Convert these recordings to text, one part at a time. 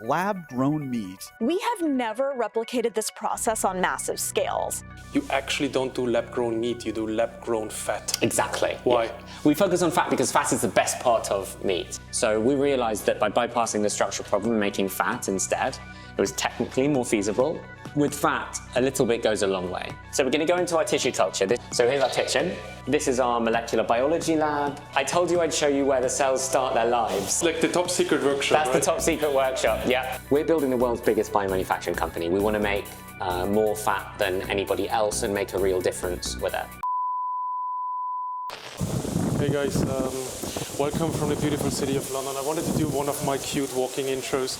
lab-grown meat. We have never replicated this process on massive scales. You actually don't do lab-grown meat, you do lab-grown fat. Exactly. Why? Yeah. We focus on fat because fat is the best part of meat. So we realized that by bypassing the structural problem and making fat instead, it was technically more feasible. With fat, a little bit goes a long way. So we're going to go into our tissue culture. So here's our kitchen. This is our molecular biology lab. I told you I'd show you where the cells start their lives. Like the top secret workshop, That's right? the top secret workshop, yeah. We're building the world's biggest biomanufacturing company. We want to make more fat than anybody else and make a real difference with it. Hey guys, welcome from the beautiful city of London. I wanted to do one of my cute walking intros,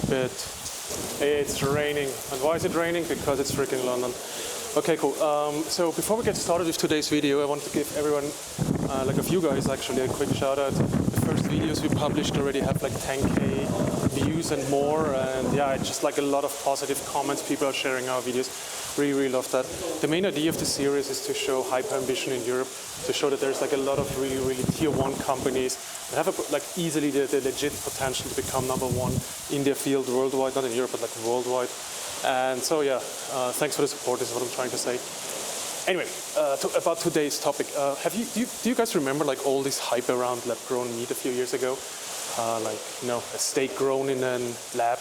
but it's raining. And why is it raining? Because it's freaking London. Okay, cool. So before we get started with today's video, I want to give everyone, like a few guys actually, a quick shout out. The first videos we published already have like 10K views and more, and yeah, it's just like a lot of positive comments. People are sharing our videos. Really, really love that. The main idea of the series is to show hyper ambition in Europe, to show that there's like a lot of really, really tier one companies that have like easily the legit potential to become #1 in their field worldwide, not in Europe, but like worldwide. And so yeah, thanks for the support is what I'm trying to say. Anyway, about today's topic, do you guys remember like all this hype around lab-grown meat a few years ago? Like, you know, a steak grown in a lab.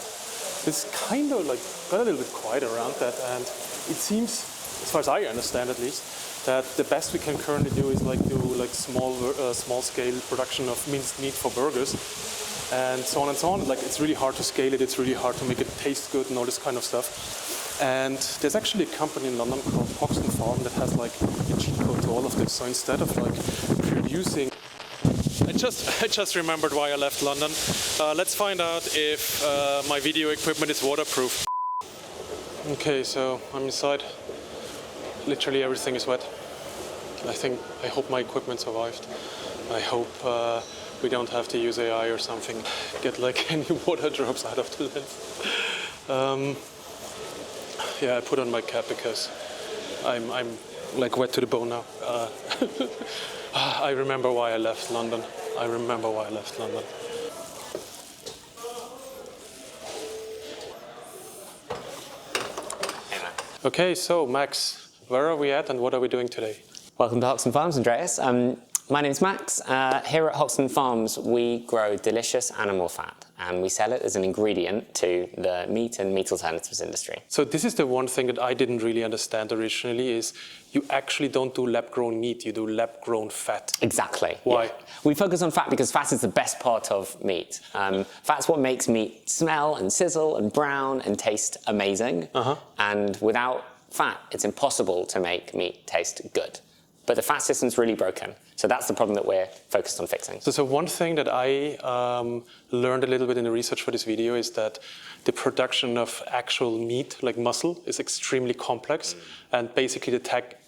It's kind of like got a little bit quiet around that, and it seems, as far as I understand at least, that the best we can currently do is like do like small scale production of minced meat for burgers, and so on and so on. Like it's really hard to scale it. It's really hard to make it taste good and all this kind of stuff. And there's actually a company in London called Hoxton Farms that has like a cheat code to all of this. So instead of like producing, I just remembered why I left London. Let's find out if my video equipment is waterproof. Okay, so I'm inside. Literally everything is wet. I hope my equipment survived. I hope we don't have to use AI or something. Get like any water drops out of the lens. Yeah, I put on my cap because I'm like wet to the bone now. I remember why I left London. I remember why I left London. Okay, so Max, where are we at and what are we doing today? Welcome to Hoxton Farms, Andreas. My name's Max. Here at Hoxton Farms, we grow delicious animal fat and we sell it as an ingredient to the meat and meat alternatives industry. So this is the one thing that I didn't really understand originally is you actually don't do lab-grown meat, you do lab-grown fat. Exactly. Why? Yeah. We focus on fat because fat is the best part of meat. Fat's what makes meat smell and sizzle and brown and taste amazing. And without fat, it's impossible to make meat taste good. But the fat system's really broken. So that's the problem that we're focused on fixing. So one thing that I learned a little bit in the research for this video is that the production of actual meat, like muscle, is extremely complex. And basically the tech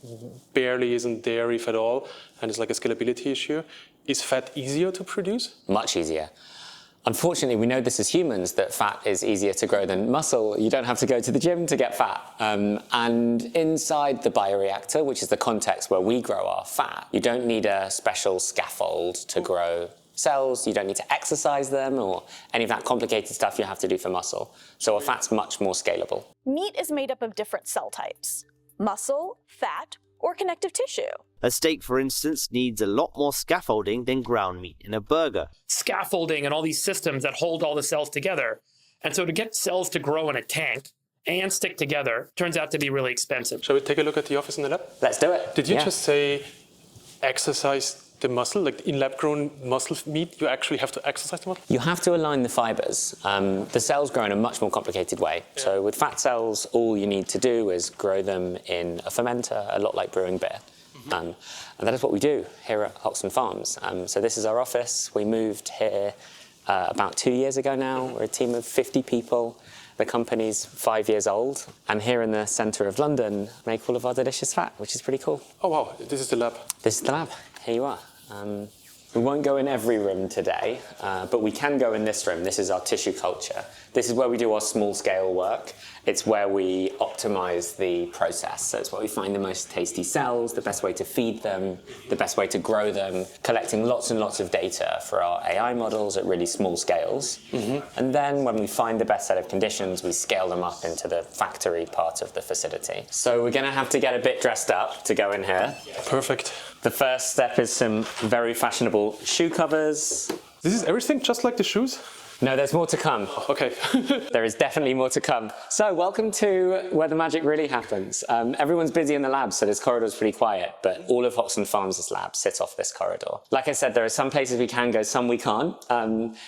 barely isn't there, if at all. And it's like a scalability issue. Is fat easier to produce? Much easier. Unfortunately, we know this as humans, that fat is easier to grow than muscle. You don't have to go to the gym to get fat. And inside the bioreactor, which is the context where we grow our fat, you don't need a special scaffold to grow cells. You don't need to exercise them or any of that complicated stuff you have to do for muscle. So our fat's much more scalable. Meat is made up of different cell types: muscle, fat, or connective tissue. A steak, for instance, needs a lot more scaffolding than ground meat in a burger. Scaffolding and all these systems that hold all the cells together. And so to get cells to grow in a tank and stick together turns out to be really expensive. Shall we take a look at the office in the lab? Let's do it. Did you just say exercise the muscle? Like in lab-grown muscle meat, you actually have to exercise the muscle? You have to align the fibers. The cells grow in a much more complicated way. Yeah. So with fat cells, all you need to do is grow them in a fermenter, a lot like brewing beer. And that is what we do here at Hoxton Farms. So this is our office. We moved here about 2 years ago now. We're a team of 50 people. The company's 5 years old. And here in the centre of London, make all of our delicious fat, which is pretty cool. Oh, wow. This is the lab. This is the lab. Here you are. We won't go in every room today, but we can go in this room. This is our tissue culture. This is where we do our small scale work. It's where we optimize the process. So it's where we find the most tasty cells, the best way to feed them, the best way to grow them, collecting lots and lots of data for our AI models at really small scales. And then when we find the best set of conditions, we scale them up into the factory part of the facility. So we're going to have to get a bit dressed up to go in here. Perfect. The first step is some very fashionable shoe covers. This is everything just like the shoes? No, there's more to come. Okay. There is definitely more to come. So welcome to where the magic really happens. Everyone's busy in the lab, so this corridor's pretty quiet, but all of Hoxton Farms' labs sit off this corridor. Like I said, there are some places we can go, some we can't.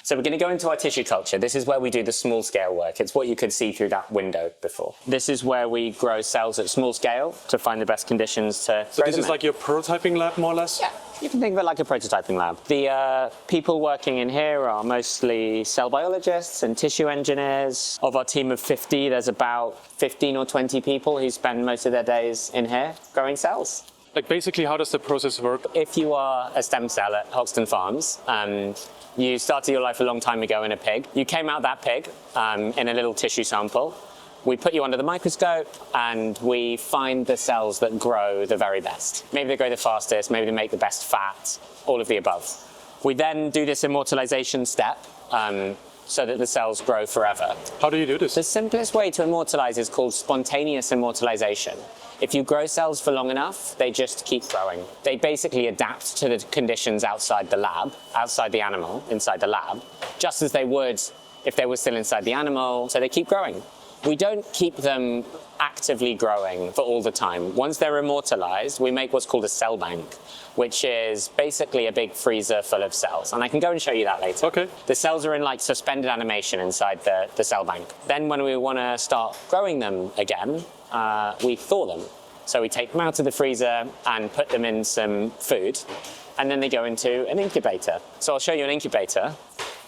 So we're going to go into our tissue culture. This is where we do the small scale work. It's what you could see through that window before. This is where we grow cells at small scale to find the best conditions to So this is like your prototyping lab, more or less? Yeah. You can think of it like a prototyping lab. The people working in here are mostly cell biologists and tissue engineers. Of our team of 50, there's about 15 or 20 people who spend most of their days in here growing cells. Like basically, how does the process work? If you are a stem cell at Hoxton Farms, you started your life a long time ago in a pig. You came out that pig in a little tissue sample. We put you under the microscope and we find the cells that grow the very best. Maybe they grow the fastest, maybe they make the best fat, all of the above. We then do this immortalization step so that the cells grow forever. How do you do this? The simplest way to immortalize is called spontaneous immortalization. If you grow cells for long enough, they just keep growing. They basically adapt to the conditions outside the lab, outside the animal, inside the lab, just as they would if they were still inside the animal, so they keep growing. We don't keep them actively growing for all the time. Once they're immortalized, we make what's called a cell bank, which is basically a big freezer full of cells. And I can go and show you that later. Okay. The cells are in like suspended animation inside the cell bank. Then when we want to start growing them again, we thaw them. So we take them out of the freezer and put them in some food, and then they go into an incubator. So I'll show you an incubator.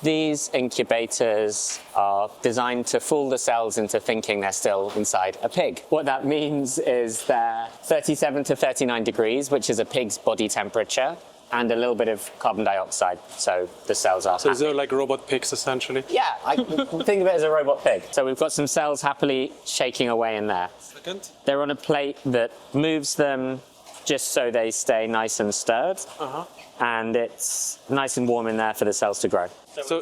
These incubators are designed to fool the cells into thinking they're still inside a pig. What that means is they're 37 to 39 degrees, which is a pig's body temperature, and a little bit of carbon dioxide, so the cells are So happy. they're like robot pigs, essentially? Yeah, I think of it as a robot pig. So we've got some cells happily shaking away in there. Second. They're on a plate that moves them just so they stay nice and stirred. And it's nice and warm in there for the cells to grow.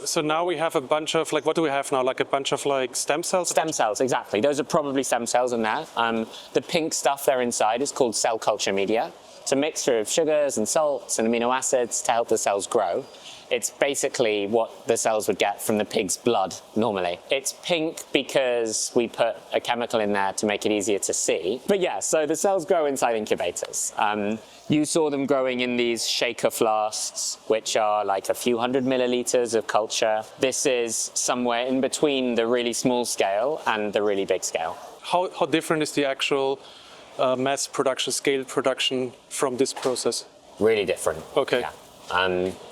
So now we have a bunch of, like, what do we have now? Like a bunch of like stem cells? Stem cells, exactly. Those are probably stem cells in there. The pink stuff there inside is called cell culture media. It's a mixture of sugars and salts and amino acids to help the cells grow. It's basically what the cells would get from the pig's blood normally. It's pink because we put a chemical in there to make it easier to see. But yeah, so the cells grow inside incubators. You saw them growing in these shaker flasks, which are like a few hundred milliliters of culture. This is somewhere in between the really small scale and the really big scale. How different is the actual mass production, scale production from this process? Really different. Okay. Yeah.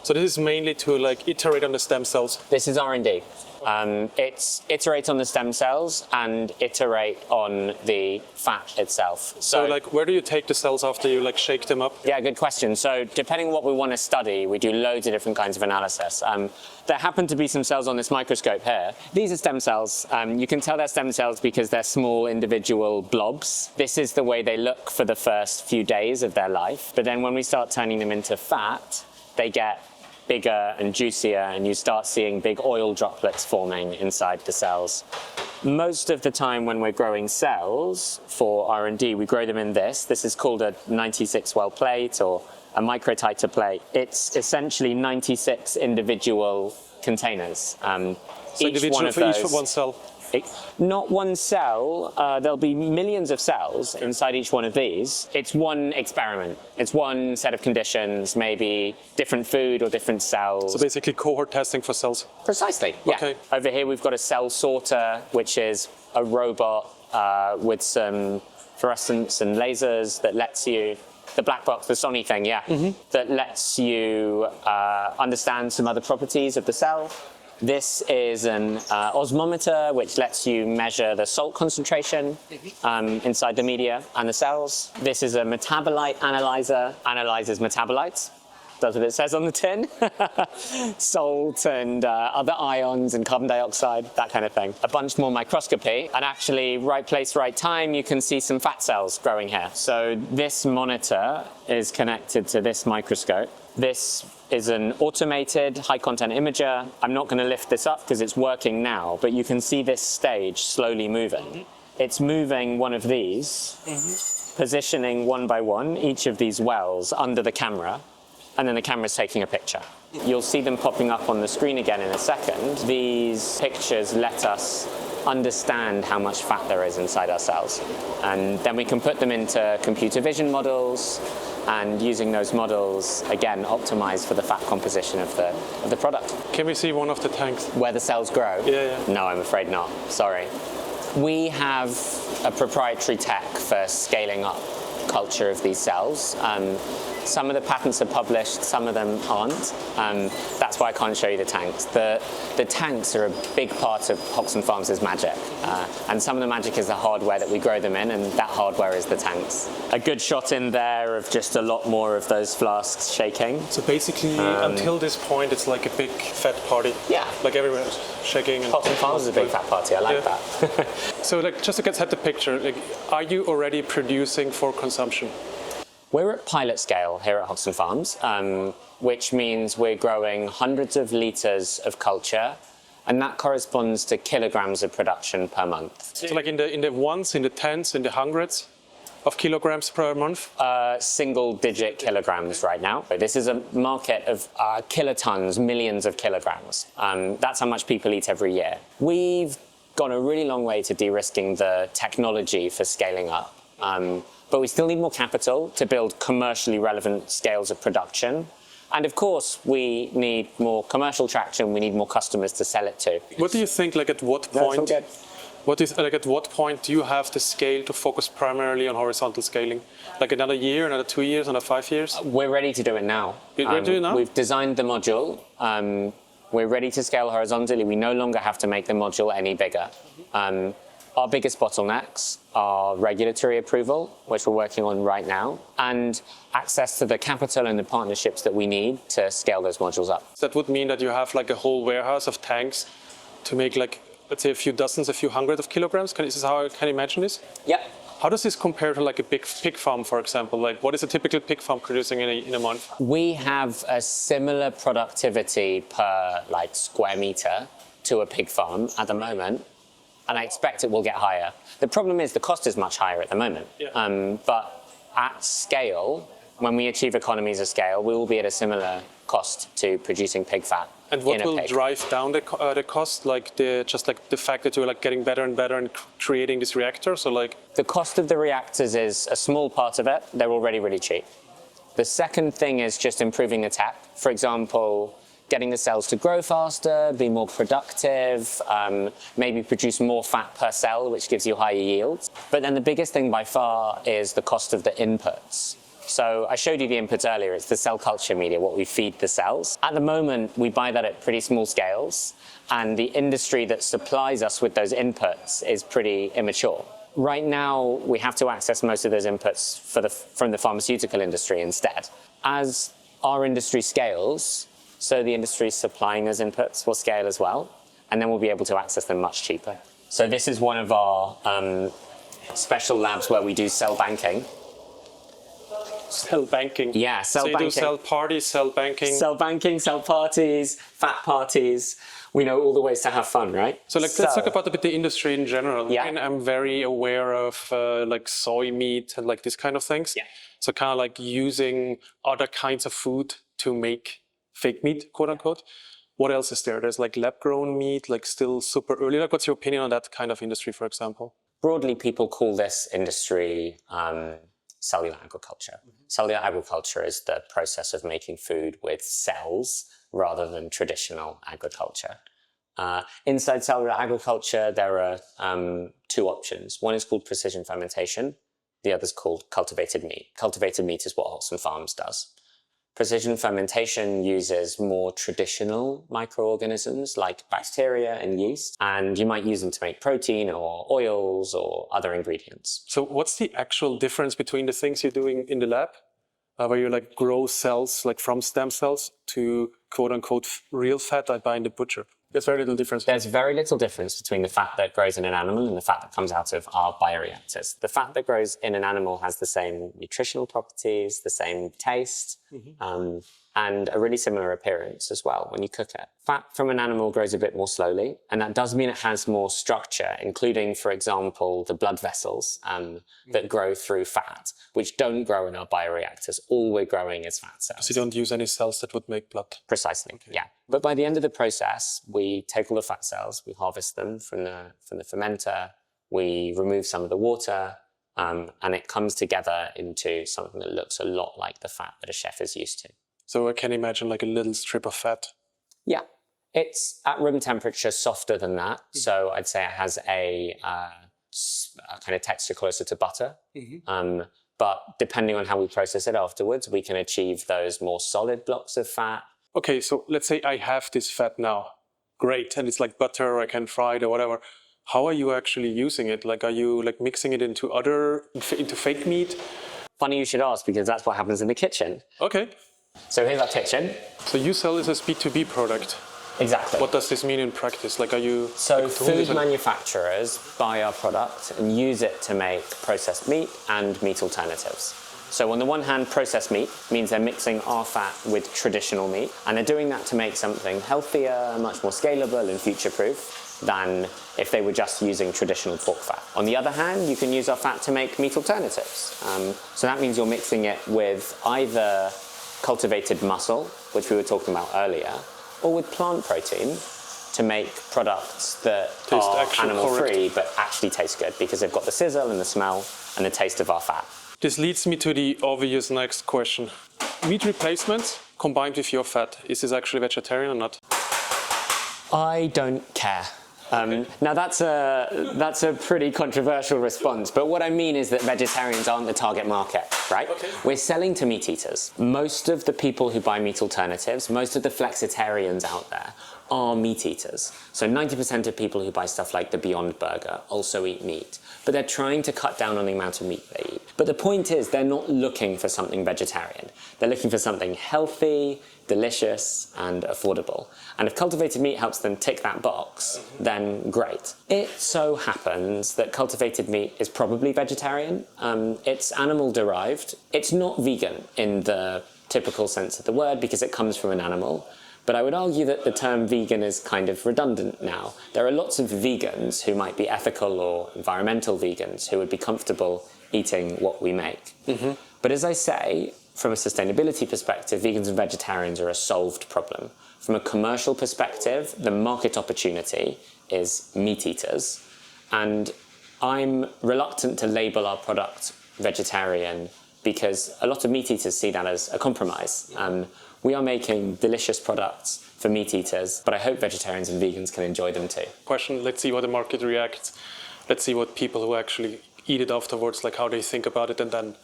So this is mainly to like iterate on the stem cells? This is R&D. It's iterate on the stem cells and iterate on the fat itself. So like, where do you take the cells after you like shake them up? Yeah, good question. So depending on what we want to study, we do loads of different kinds of analysis. There happen to be some cells on this microscope here. These are stem cells. You can tell they're stem cells because they're small individual blobs. This is the way they look for the first few days of their life. But then when we start turning them into fat, they get bigger and juicier, and you start seeing big oil droplets forming inside the cells. Most of the time when we're growing cells for R&D, we grow them in this. This is called a 96 well plate or a microtiter plate. It's essentially 96 individual containers. So individual for each one cell? Not one cell. There'll be millions of cells inside each one of these. It's one experiment. It's one set of conditions, maybe different food or different cells. So basically cohort testing for cells? Precisely, yeah. Okay. Over here we've got a cell sorter, which is a robot with some fluorescents and lasers that lets you, the black box, the Sony thing, yeah, that lets you understand some other properties of the cell. This is an osmometer, which lets you measure the salt concentration inside the media and the cells. This is a metabolite analyzer, analyzes metabolites. does what it says on the tin. Salt and other ions and carbon dioxide, that kind of thing. A bunch more microscopy, and actually right place, right time, you can see some fat cells growing here. So this monitor is connected to this microscope. This is an automated high content imager. I'm not going to lift this up because it's working now, but you can see this stage slowly moving. It's moving one of these, positioning one by one each of these wells under the camera, and then the camera's taking a picture. You'll see them popping up on the screen again in a second. These pictures let us understand how much fat there is inside our cells. And then we can put them into computer vision models, and using those models, again, optimize for the fat composition of the product. Can we see one of the tanks? Where the cells grow? Yeah. No, I'm afraid not. Sorry. We have a proprietary tech for scaling up culture of these cells. Some of the patents are published, some of them aren't. That's why I can't show you the tanks. The tanks are a big part of Hoxton Farms' magic. And some of the magic is the hardware that we grow them in, and that hardware is the tanks. A good shot in there of just a lot more of those flasks shaking. So basically, until this point, it's like a big fat party. Yeah. Like everyone's shaking. And Hoxton Farms is a big fat party, I like that. So like, just to set the picture, like, are you already producing for consumption? We're at pilot scale here at Hoxton Farms, which means we're growing hundreds of litres of culture, and that corresponds to kilograms of production per month. So like in the ones, in the tens, in the hundreds of kilograms per month? Single-digit kilograms right now. This is a market of kilotons, millions of kilograms. That's how much people eat every year. We've gone a really long way to de-risking the technology for scaling up. But we still need more capital to build commercially relevant scales of production. And of course, we need more commercial traction. We need more customers to sell it to. What do you think, like at what point, at what point do you have the scale to focus primarily on horizontal scaling? Like another year, another 2 years, another 5 years? We're ready to do it now. You're ready to do it now? We've designed the module. We're ready to scale horizontally. We no longer have to make the module any bigger. Our biggest bottlenecks are regulatory approval, which we're working on right now, and access to the capital and the partnerships that we need to scale those modules up. That would mean that you have like a whole warehouse of tanks to make like, let's say a few dozens, a few hundred of kilograms. Is this how I can imagine this? Yep. How does this compare to like a big pig farm, for example? Like what is a typical pig farm producing in a month? We have a similar productivity per like square meter to a pig farm at the moment. And I expect it will get higher. The problem is the cost is much higher at the moment. Yeah. But at scale, when we achieve economies of scale, we will be at a similar cost to producing pig fat. And what will drive down the cost? Like the fact that you're like getting better and better and creating this reactor? So like the cost of the reactors is a small part of it. They're already really cheap. The second thing is just improving the tech. For example, getting the cells to grow faster, be more productive, maybe produce more fat per cell, which gives you higher yields. But then the biggest thing by far is the cost of the inputs. So I showed you the inputs earlier. It's the cell culture media, what we feed the cells. At the moment, we buy that at pretty small scales, and the industry that supplies us with those inputs is pretty immature. Right now, we have to access most of those inputs from the pharmaceutical industry instead. As our industry scales, so the industry supplying those inputs will scale as well, and then we'll be able to access them much cheaper. So this is one of our special labs where we do cell banking. Cell banking? Yeah, cell banking. So you do cell parties, cell banking? Cell banking, cell parties, fat parties. We know all the ways to have fun, right? So let's talk about a bit the industry in general. Yeah. And I'm very aware of like soy meat and like this kind of things. Yeah. So kind of like using other kinds of food to make fake meat, quote unquote. What else is there? There's like lab-grown meat, like still super early. Like, what's your opinion on that kind of industry, for example? Broadly, people call this industry cellular agriculture. Cellular agriculture is the process of making food with cells rather than traditional agriculture. Inside cellular agriculture, there are two options. One is called precision fermentation. The other is called cultivated meat. Cultivated meat is what Hoxton Farms does. Precision fermentation uses more traditional microorganisms like bacteria and yeast, and you might use them to make protein or oils or other ingredients. So what's the actual difference between the things you're doing in the lab where you like grow cells like from stem cells to quote unquote real fat I buy in the butcher. There's very little difference. There's very little difference between the fat that grows in an animal and the fat that comes out of our bioreactors. The fat that grows in an animal has the same nutritional properties, the same taste, and a really similar appearance as well when you cook it. Fat from an animal grows a bit more slowly, and that does mean it has more structure, including, for example, the blood vessels that grow through fat, which don't grow in our bioreactors. All we're growing is fat cells. So you don't use any cells that would make blood? Precisely, yeah. But by the end of the process, we take all the fat cells, we harvest them from the fermenter, we remove some of the water, and it comes together into something that looks a lot like the fat that a chef is used to. So I can imagine like a little strip of fat. Yeah, it's at room temperature softer than that. So I'd say it has a kind of texture closer to butter. But depending on how we process it afterwards, we can achieve those more solid blocks of fat. Okay, so let's say I have this fat now. Great, and it's like butter, or I can fry it or whatever. How are you actually using it? Like, are you like mixing it into fake meat? Funny you should ask, because that's what happens in the kitchen. Okay. So here's our kitchen. So you sell this as B2B product. Exactly. What does this mean in practice? Like, are you... So food manufacturers buy our product and use it to make processed meat and meat alternatives. So on the one hand, processed meat means they're mixing our fat with traditional meat, and they're doing that to make something healthier, much more scalable and future-proof than if they were just using traditional pork fat. On the other hand, you can use our fat to make meat alternatives. So that means you're mixing it with either cultivated muscle, which we were talking about earlier, or with plant protein to make products that are animal-free but actually taste good because they've got the sizzle and the smell and the taste of our fat. This leads me to the obvious next question. Meat replacements combined with your fat, is this actually vegetarian or not? I don't care. Now that's a pretty controversial response, but what I mean is that vegetarians aren't the target market, right? Okay. We're selling to meat eaters. Most of the people who buy meat alternatives, most of the flexitarians out there are meat eaters. So 90% of people who buy stuff like the Beyond Burger also eat meat, but they're trying to cut down on the amount of meat they eat. But the point is they're not looking for something vegetarian. They're looking for something healthy, delicious, and affordable. And if cultivated meat helps them tick that box, then great. It so happens that cultivated meat is probably vegetarian. It's animal derived. It's not vegan in the typical sense of the word because it comes from an animal. But I would argue that the term vegan is kind of redundant now. There are lots of vegans who might be ethical or environmental vegans who would be comfortable eating what we make. But as I say, from a sustainability perspective, vegans and vegetarians are a solved problem. From a commercial perspective, the market opportunity is meat eaters. And I'm reluctant to label our product vegetarian because a lot of meat eaters see that as a compromise. We are making delicious products for meat eaters, but I hope vegetarians and vegans can enjoy them too. Question, let's see what the market reacts. Let's see what people who actually eat it afterwards, like how they think about it, and then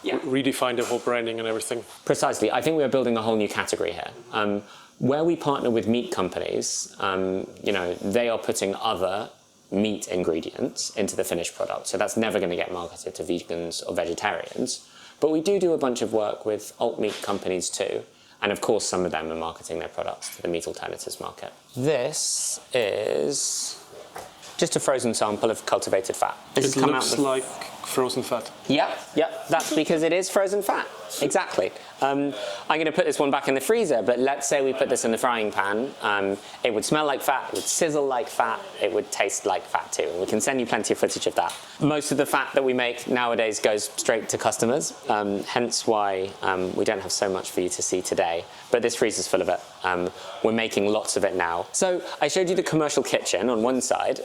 redefine the whole branding and everything. Precisely. I think we are building a whole new category here. Where we partner with meat companies, they are putting other meat ingredients into the finished product. So that's never going to get marketed to vegans or vegetarians. But we do a bunch of work with alt meat companies too. And of course, some of them are marketing their products to the meat alternatives market. This is just a frozen sample of cultivated fat. It looks like frozen fat. Yep, that's because it is frozen fat. Exactly. I'm going to put this one back in the freezer, but let's say we put this in the frying pan. It would smell like fat, it would sizzle like fat, it would taste like fat too. And we can send you plenty of footage of that. Most of the fat that we make nowadays goes straight to customers, hence why we don't have so much for you to see today. But this freezer's full of it. We're making lots of it now. So I showed you the commercial kitchen on one side.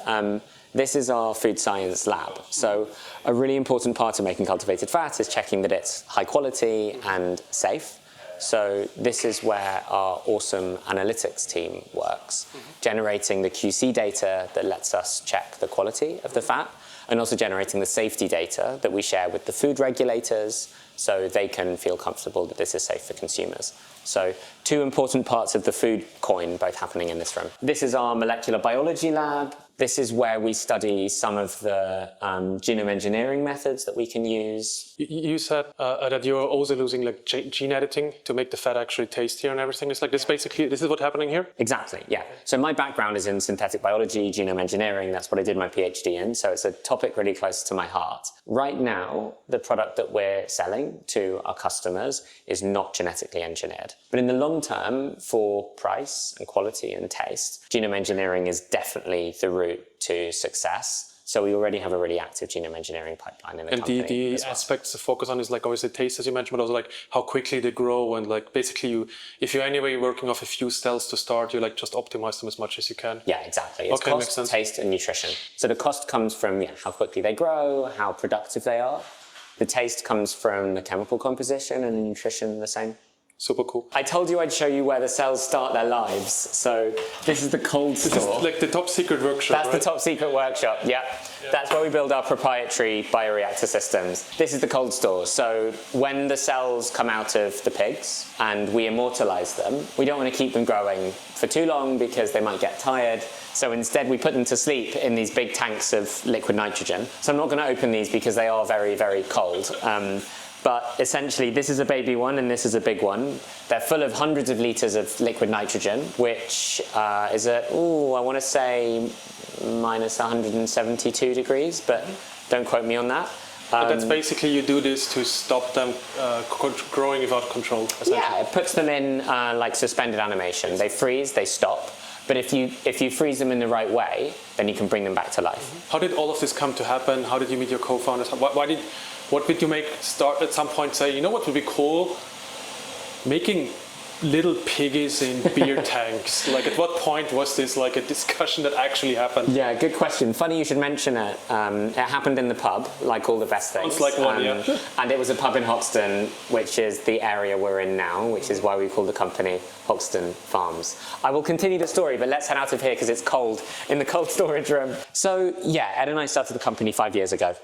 This is our food science lab. So a really important part of making cultivated fat is checking that it's high quality and safe. So this is where our awesome analytics team works, generating the QC data that lets us check the quality of the fat, and also generating the safety data that we share with the food regulators so they can feel comfortable that this is safe for consumers. So two important parts of the food coin both happening in this room. This is our molecular biology lab. This is where we study some of the genome engineering methods that we can use. You said that you're also using like gene editing to make the fat actually tastier and everything. It's like this basically, this is what's happening here? Exactly, yeah. So my background is in synthetic biology, genome engineering. That's what I did my PhD in. So it's a topic really close to my heart. Right now, the product that we're selling to our customers is not genetically engineered. But in the long term, for price and quality and taste, genome engineering is definitely the route to success. So we already have a really active genome engineering pipeline in the company. And the aspects to focus on is like obviously taste, as you mentioned, but also like how quickly they grow, and like basically if you're anyway working off a few cells to start, you like just optimize them as much as you can. Yeah, exactly. It's okay, cost, makes sense. Taste, and nutrition. So the cost comes from how quickly they grow, how productive they are. The taste comes from the chemical composition, and the nutrition the same. Super cool. I told you I'd show you where the cells start their lives. So this is the cold store. This is like the top secret workshop, That's right? the top secret workshop, yeah. That's where we build our proprietary bioreactor systems. This is the cold store. So when the cells come out of the pigs and we immortalize them, we don't want to keep them growing for too long because they might get tired. So instead we put them to sleep in these big tanks of liquid nitrogen. So I'm not going to open these because they are very, very cold. But essentially, this is a baby one and this is a big one. They're full of hundreds of liters of liquid nitrogen, which is at, I want to say minus 172 degrees, but don't quote me on that. But that's basically you do this to stop them growing without control, essentially. Yeah, it puts them in like suspended animation. They freeze, they stop. But if you freeze them in the right way, then you can bring them back to life. How did all of this come to happen? How did you meet your co-founders? What did you start at some point say, you know what would be cool? Making little piggies in beer tanks. Like at what point was this like a discussion that actually happened? Yeah, good question. Funny you should mention it. It happened in the pub, like all the best things. Sounds like one, yeah. And it was a pub in Hoxton, which is the area we're in now, which is why we call the company Hoxton Farms. I will continue the story, but let's head out of here because it's cold in the cold storage room. So yeah, Ed and I started the company 5 years ago.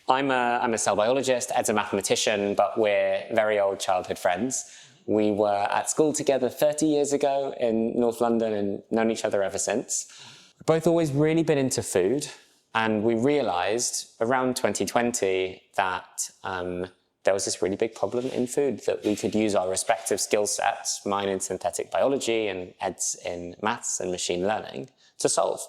I'm a cell biologist, Ed's a mathematician, but we're very old childhood friends. We were at school together 30 years ago in North London and known each other ever since. We've both always really been into food, and we realized around 2020 that there was this really big problem in food that we could use our respective skill sets, mine in synthetic biology and Ed's in maths and machine learning, to solve.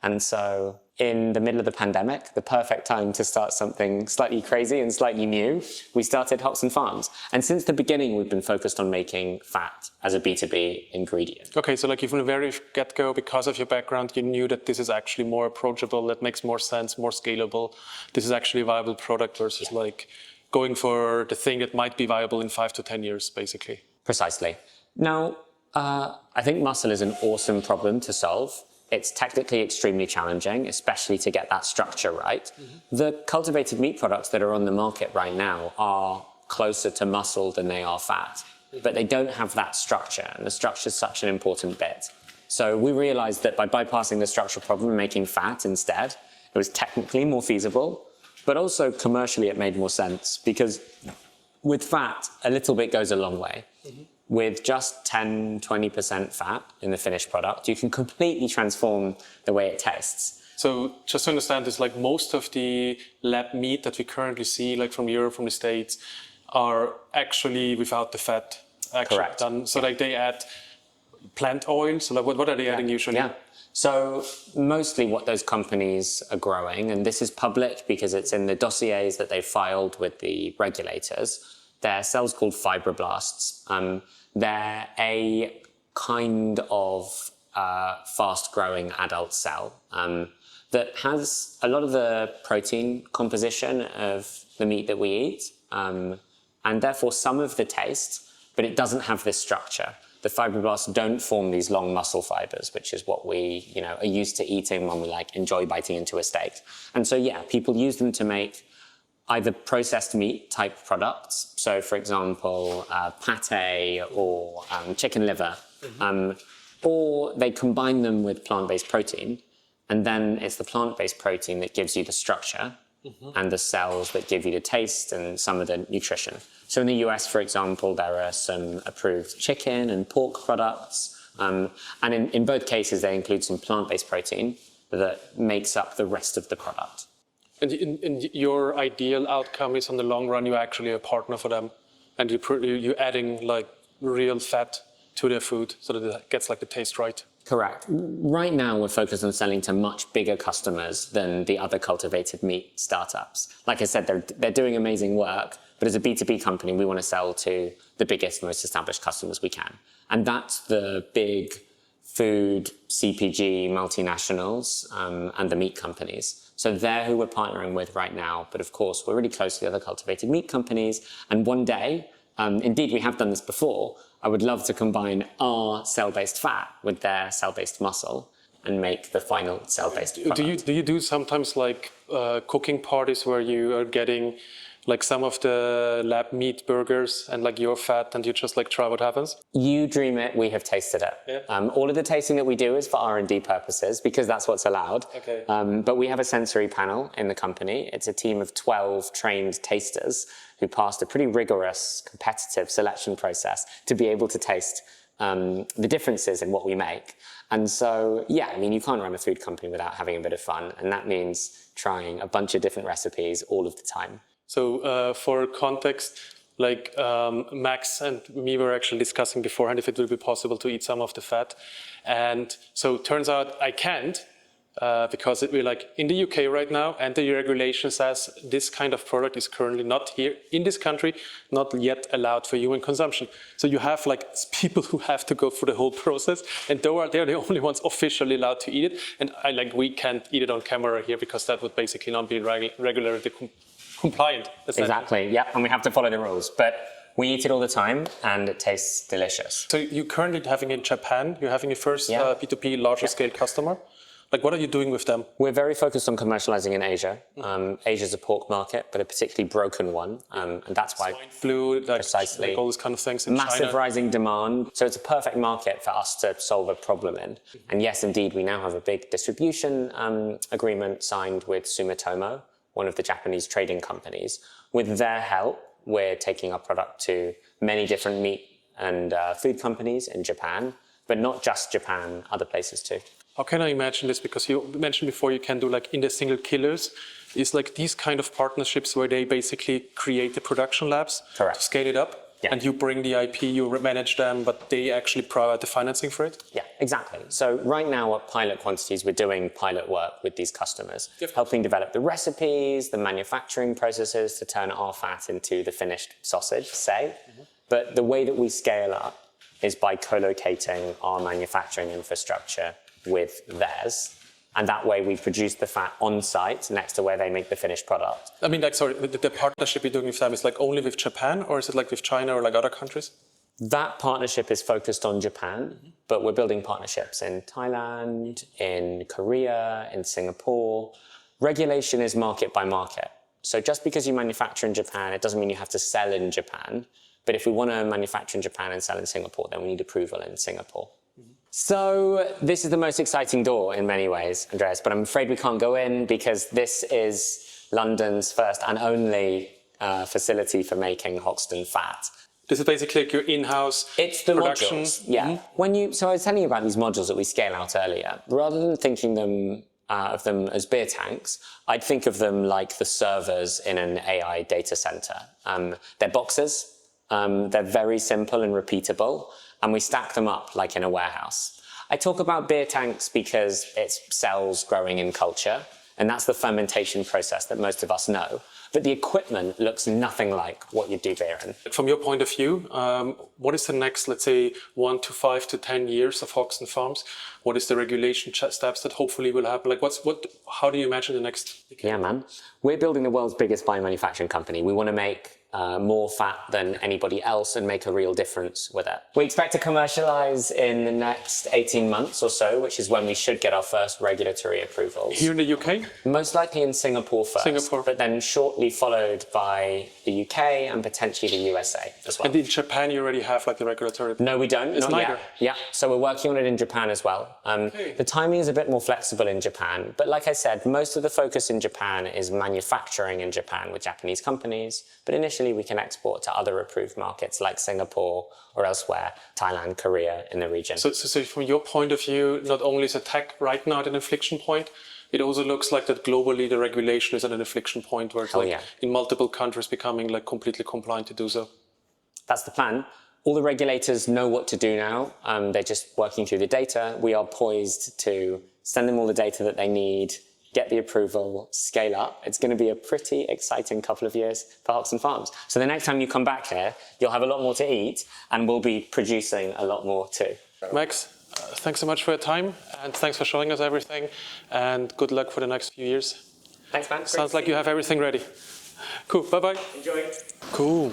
And so in the middle of the pandemic, the perfect time to start something slightly crazy and slightly new, we started Hoxton Farms. And since the beginning, we've been focused on making fat as a B2B ingredient. Okay, so like from the very get-go, because of your background, you knew that this is actually more approachable, that makes more sense, more scalable. This is actually a viable product versus like going for the thing that might be viable in 5 to 10 years, basically. Precisely. Now, I think muscle is an awesome problem to solve. It's technically extremely challenging, especially to get that structure right. Mm-hmm. The cultivated meat products that are on the market right now are closer to muscle than they are fat, but they don't have that structure, and the structure is such an important bit. So we realized that by bypassing the structural problem and making fat instead, it was technically more feasible, but also commercially it made more sense, because with fat, a little bit goes a long way. Mm-hmm. With just 10, 20% fat in the finished product, you can completely transform the way it tastes. So just to understand this, like most of the lab meat that we currently see, like from Europe, from the States, are actually without the fat. Correct. Done. So like they add plant oil. So like what are they adding usually? Yeah. So mostly what those companies are growing, and this is public because it's in the dossiers that they filed with the regulators, they're cells called fibroblasts. They're a kind of fast-growing adult cell that has a lot of the protein composition of the meat that we eat, and therefore some of the taste, but it doesn't have this structure. The fibroblasts don't form these long muscle fibers, which is what we are used to eating when we like enjoy biting into a steak. And so yeah, people use them to make either processed meat type products, so for example, pate or chicken liver, or they combine them with plant-based protein, and then it's the plant-based protein that gives you the structure and the cells that give you the taste and some of the nutrition. So in the US, for example, there are some approved chicken and pork products, and in both cases they include some plant-based protein, that makes up the rest of the product. And your ideal outcome is, on the long run, you're actually a partner for them, and you're adding like real fat to their food so that it gets like the taste right. Correct. Right now, we're focused on selling to much bigger customers than the other cultivated meat startups. Like I said, they're doing amazing work, but as a B2B company, we want to sell to the biggest, most established customers we can. And that's the big food, CPG, multinationals, and the meat companies. So they're who we're partnering with right now. But of course, we're really close to the other cultivated meat companies. And one day, indeed, we have done this before, I would love to combine our cell-based fat with their cell-based muscle and make the final cell-based product. Do you do sometimes like cooking parties where you are getting like some of the lab meat burgers and like your fat, and you just like try what happens? You dream it, we have tasted it. Yeah. All of the tasting that we do is for R&D purposes because that's what's allowed. Okay. But we have a sensory panel in the company. It's a team of 12 trained tasters who passed a pretty rigorous competitive selection process to be able to taste the differences in what we make. And so, yeah, I mean, you can't run a food company without having a bit of fun. And that means trying a bunch of different recipes all of the time. So for context, like Max and me were actually discussing beforehand if it will be possible to eat some of the fat. And so it turns out I can't because we're like in the UK right now, and the regulation says this kind of product is currently not here in this country, not yet allowed for human consumption. So you have like people who have to go through the whole process, and they're the only ones officially allowed to eat it. And we can't eat it on camera here because that would basically not be regularly compliant. Exactly, yeah, and we have to follow the rules. But we eat it all the time, and it tastes delicious. So you're currently having in Japan, you're having your first B2B larger scale customer. Like, what are you doing with them? We're very focused on commercializing in Asia. Asia's a pork market, but a particularly broken one. And that's why swine flu, precisely, like all these kind of things in massive China. rising demand. So it's a perfect market for us to solve a problem in. And yes, indeed, we now have a big distribution agreement signed with Sumitomo, one of the Japanese trading companies. With their help, we're taking our product to many different meat and food companies in Japan, but not just Japan, other places too. How can I imagine this? Because you mentioned before you can do like in the single killers. Is like these kind of partnerships where they basically create the production labs to scale it up, and you bring the IP, you manage them, but they actually provide the financing for it? Yeah, exactly. So right now at pilot quantities, we're doing pilot work with these customers, helping develop the recipes, the manufacturing processes to turn our fat into the finished sausage, say. But the way that we scale up is by co-locating our manufacturing infrastructure with theirs. And that way we produce the fat on site next to where they make the finished product. I mean, like, sorry, the partnership you're doing with them is like only with Japan, or is it like with China or like other countries? That partnership is focused on Japan, but we're building partnerships in Thailand, in Korea, in Singapore. Regulation is market by market. So just because you manufacture in Japan, it doesn't mean you have to sell in Japan. But if we want to manufacture in Japan and sell in Singapore, then we need approval in Singapore. So this is the most exciting door in many ways, Andreas, but I'm afraid we can't go in because this is London's first and only facility for making Hoxton Fat. This is basically like your in-house It's the production. modules, yeah. So I was telling you about these modules that we scale out earlier. Rather than thinking of them as beer tanks, I'd think of them like the servers in an AI data center. They're boxes, they're very simple and repeatable, and we stack them up like in a warehouse. I talk about beer tanks because it's cells growing in culture, and that's the fermentation process that most of us know. But the equipment looks nothing like what you do beer in. From your point of view, what is the next, let's say, 1 to 5 to 10 years of Hoxton Farms? What is the regulation steps that hopefully will happen? Like, how do you imagine the next? Yeah, man. We're building the world's biggest biomanufacturing company. We want to make more fat than anybody else and make a real difference with it. We expect to commercialize in the next 18 months or so, which is when we should get our first regulatory approvals. Here in the UK? Most likely in Singapore first, but then shortly followed by the UK and potentially the USA as well. And in Japan, you already have like the regulatory? No, we don't. It's not neither. yet. Yeah, so we're working on it in Japan as well. The timing is a bit more flexible in Japan, but like I said, most of the focus in Japan is manufacturing in Japan with Japanese companies, but initially initially we can export to other approved markets like Singapore or elsewhere, Thailand, Korea in the region. So from your point of view, not only is tech right now at an inflection point, it also looks like that globally the regulation is at an inflection point where it's in multiple countries becoming like completely compliant to do so. That's the plan. All the regulators know what to do now. They're just working through the data. We are poised to send them all the data that they need, get the approval, scale up. It's going to be a pretty exciting couple of years for Hoxton Farms. So the next time you come back here, you'll have a lot more to eat and we'll be producing a lot more too. Max, thanks so much for your time and thanks for showing us everything and good luck for the next few years. Thanks, man. Sounds like you have everything ready. Cool, bye-bye. Enjoy. Cool.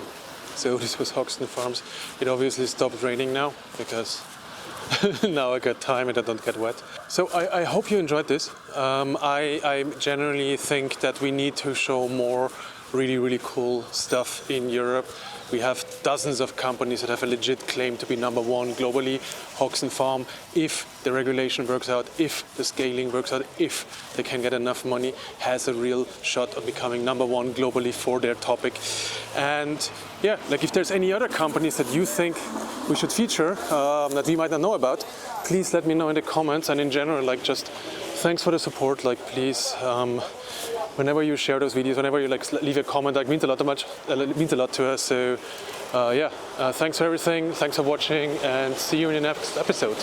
So this was Hoxton Farms. It obviously stopped raining now because now I get time and I don't get wet. So I hope you enjoyed this. I generally think that we need to show more really cool stuff in Europe. We have dozens of companies that have a legit claim to be #1 globally. Hoxton Farm, if the regulation works out, if the scaling works out, if they can get enough money, has a real shot of becoming #1 globally for their topic. And yeah, like if there's any other companies that you think we should feature that we might not know about, please let me know in the comments. And in general, like just thanks for the support. Like please, whenever you share those videos, whenever you like leave a comment, that means a lot to us. So yeah, thanks for everything. Thanks for watching and see you in the next episode.